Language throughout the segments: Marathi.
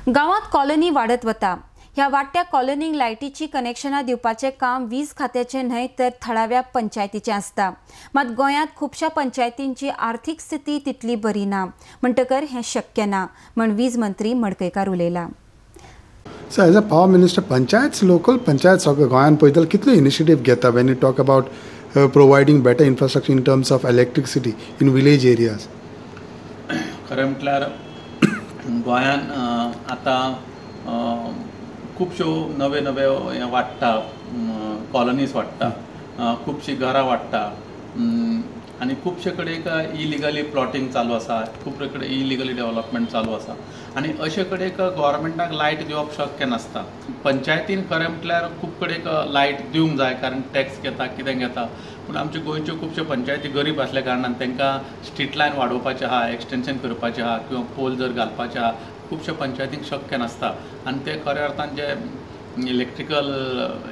गावात कॉलनी वाढत वता। ह्या वाढत्या कॉलनींक लायटीची कनेक्शनां दिवपाचे काम वीज खात्याचे न्हय तर थळाव्या पंचायतीचे आसता। मात गोंयांत खुबशा पंचायतींची आर्थीक स्थिती तितली बरी ना, म्हणटकर हें शक्य ना म्हण वीज मंत्री Madkaikar उलयला। So as a power minister, panchayats, local panchayats of Goyan पळयताले कितले इनिशिएटिव्ह घेता when you talk about providing better infrastructure in terms of electricity in village areas? खरें म्हटल्यार गोंयान आतां खुबश्यो नवे नवे हें वाडटा, कॉलनीज वाडटा, खुबशीं घरां वाडटा आनी खुबशे कडेन इलिगली प्लॉटिंग चालू आसा, खूब कडेन इलिगली डेव्हलपमेंट चालू आसा आनी अशे कडेन गव्हर्मेंटाक लायट दिवप शक्य नासता। पंचायतीन खरें म्हटल्यार खूब कडेन लायट दिवंक जाय कारण टॅक्स घेता कितें घेता, पूण आमचे गोंयच्यो खुबश्यो पंचायती गरीब आसल्या कारणान तांकां स्ट्रीट लायन वाडोवपाचें आहा, एक्सटेन्शन करपाचें आहा किंवा पोल जर घालपाचें आहा, खुबश्या पंचायतींक शक्य नासता आनी ते खऱ्या अर्थान जे इलेक्ट्रिकल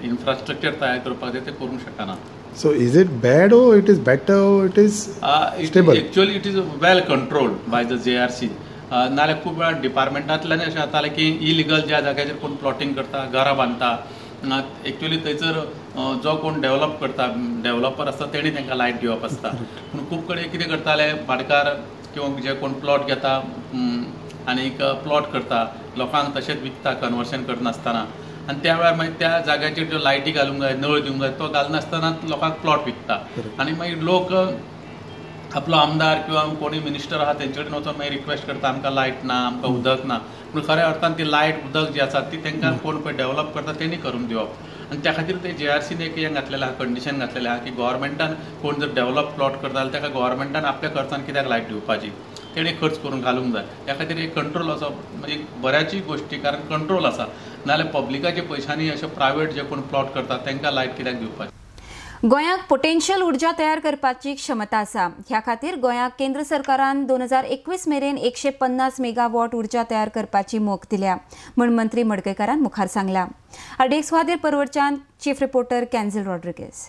इन्फ्रास्ट्रक्चर तयार करपाक जाय ते करूंक शकना। So is it bad or it is better or it is stable? Actually it is well controlled by the JRC. नाल्यार खूब वेळा डिपार्टमेंटांतल्यान अशें जातालें की इलिगल ज्या जाग्याचेर कोण प्लॉटिंग करता, घरां बांदता, एक्चुअली थंयसर जो कोण डेव्हलप करता, डेव्हलपर आसता तेणी तांकां लायट दिवप आसता, पूण खूब कडेन कितें करताले भाटकार किंवा जे कोण प्लॉट घेता आनीक प्लॉट करता, लोकांक तशेंच विकता कन्वर्शन करनासतना आनी त्या वेळार मागीर त्या जाग्याचेर ज्यो लायटी घालूंक जाय, नळ दिवंक जाय तो घालनासतना लोकांक प्लॉट विकता आनी मागीर लोक आपलो आमदार किंवा कोणी मिनिस्टर आहा तेंचे कडेन वचून मागीर रिक्वेस्ट करता आमकां लायट ना, आमकां उदक ना, पूण खऱ्या अर्थान ती लायट उदक जी आसा ती तांकां कोण पळय डेव्हलप करता तेणी करून दिवप आनी त्या खातीर ते JRCन एक हें घातलेलें आहा, कंडिशन घातलेलें आहा की गव्हर्मेंटान कोण जर डेव्हलप प्लॉट करता जाल्यार ताका गव्हर्मेंटान आपल्या खर्चान कित्याक लायट दिवपाची, तेणी खर्च करून घालूंक जाय। त्या खातीर एक कंट्रोल आसा, एक बऱ्याची गोश्टी कारण कंट्रोल आसा, नाल्यार पब्लिकाच्या पयशांनी अशे प्रायवेट जे कोण प्लॉट करता तांकां लायट कित्याक दिवपाची। गोंयांत पोटेन्शियल उर्जा तयार करपाची क्षमता आसा। ह्या खातीर गोंयांक केंद्र सरकारान 2021 मेरेन 150 मेगावॉट उर्जा तयार करपाची मोख दिल्या म्हण मंत्री मडकयकारान मुखार सांगला। RDX खातीर परवडच्यान चीफ रिपोर्टर कॅन्झल रॉड्रिगेज।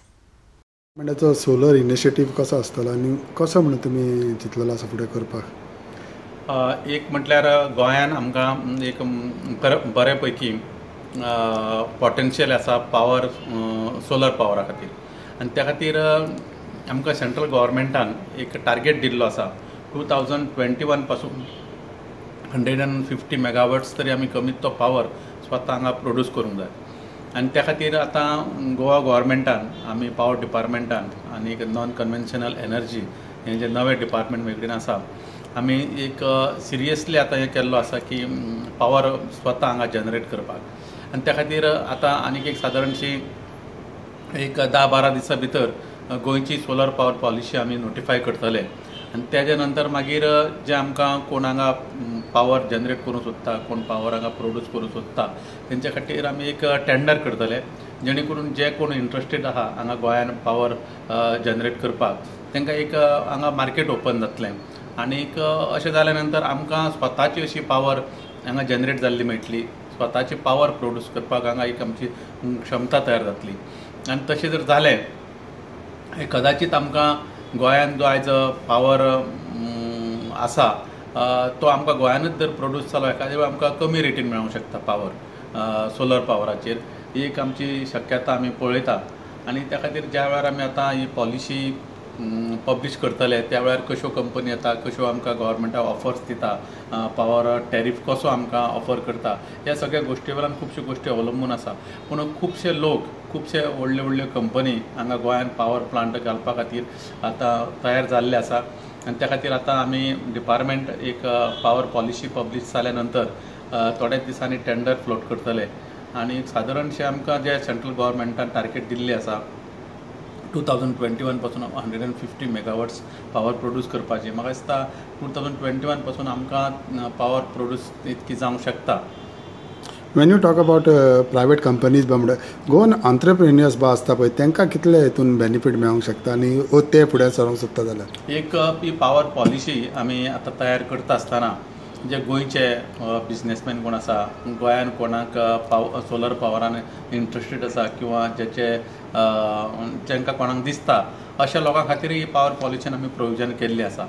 म्हणजे सोलर इनिशिएटिव्ह कसो आसतलो आनी कसो म्हणून तुमी चिंतलेलो आसा फुडें करपाक? एक म्हटल्यार गोंयान आमकां एक बरे पैकी पोटेन्शियल आसा पावर, सोलर पावरा खातीर आनी त्या खातीर आमकां सेंट्रल गव्हर्मेंटान एक टार्गेट दिल्लो आसा 2021 पासून 150 मेगावॉट्स तरी आमी कमीत तो पावर स्वता हांगा प्रोड्यूस करूंक जाय आनी त्या खातीर आतां गोवा गव्हर्मेंटान आमी पावर डिपार्टमेंटान आनी एक नॉन कन्वेन्शनल एनर्जी हें जे नवें डिपार्टमेंट वेगळें आसा, आमी एक सिरियसली आतां हें केल्लो आसा की पावर स्वता हांगा जनरेट करपाक आनी त्या खातीर आतां आनीक एक सादारणशी एक 10-12 दिसां भितर गोंयची सोलर पावर पॉलिसी आमी नोटिफाय करतले आनी तेज्या नंतर मागीर जे आमकां कोण हांगा पावर जनरेट करूंक सोदता, कोण पावर हांगा प्रोड्यूस करूंक सोदता तेंच्या खातीर आमी एक टेंडर करतले, जेणे करून जे कोण इंट्रस्टेड आहा हांगा गोंयान पावर जनरेट करपाक तांकां एक हांगा मार्केट ओपन जातलें आनीक अशें जाल्या नंतर आमकां स्वताची अशी पावर हांगा जनरेट जाल्ली मेळटली, स्वताची पावर प्रोड्यूस करपाक हांगा एक आमची क्षमता तयार जातली आनी तशें जर जालें कदाचित आमकां गोंयान जो आयज पावर आसा तो आमकां गोंयानूच जर प्रोड्यूस जालो एखाद्या वेळ आमकां कमी रेटीन मेळूंक शकता पावर सोलर पावराचेर, ही एक आमची शक्यता आमी पळयता आनी त्या खातीर ज्या वेळार आमी आतां ही पॉलिसी पब्लीश करतले त्या वेळार कश्यो कंपनी येता, कश्यो आमकां गव्हर्मेंटाक ऑफर्स दिता, पावर टॅरीफ कसो आमकां ऑफर करता, ह्या सगळ्या गोश्टी वयल्यान खुबश्यो गोश्टी अवलंबून आसा, पूण खुबशे लोक, खुबशे व्हडल्यो व्हडल्यो कंपनी हांगा गोंयान पावर प्लांट घालपा खातीर आतां तयार जाल्ले आसा आनी त्या खातीर आतां आमी डिपार्टमेंट एक पावर पॉलिसी पब्लीश जाल्या नंतर थोड्याच दिसांनी टेंडर फ्लोट करतले आनी सादारणशें आमकां जे सेंट्रल गव्हर्मेंटान टार्गेट दिल्ली आसा 2021 पासून 150 मेगावॉट्स पावर प्रोड्यूस करपाची, म्हाका दिसता 2021 पासून आमकां पावर प्रोड्यूस इतकी जावंक शकता। When you talk about private companies बामडे गोवन एंटरप्रेन्युअर्स बा आसता पळय तांकां कितले हितून बेनिफीट मेळोंक शकता आनी ते फुडें सरोंक सोदता जाल्यार? एक ही पावर पॉलिसी आमी आतां तयार करता आसतना जे गोंयचे बिजनेसमॅन कोण आसा, गोंयान कोणाक सोलर पावरान इंट्रस्टेड आसा किंवा जेंकां कोणाक दिसता अशा लोकां खातीर ही पावर पॉलिसीन आमी प्रोविजन केल्ली आसा।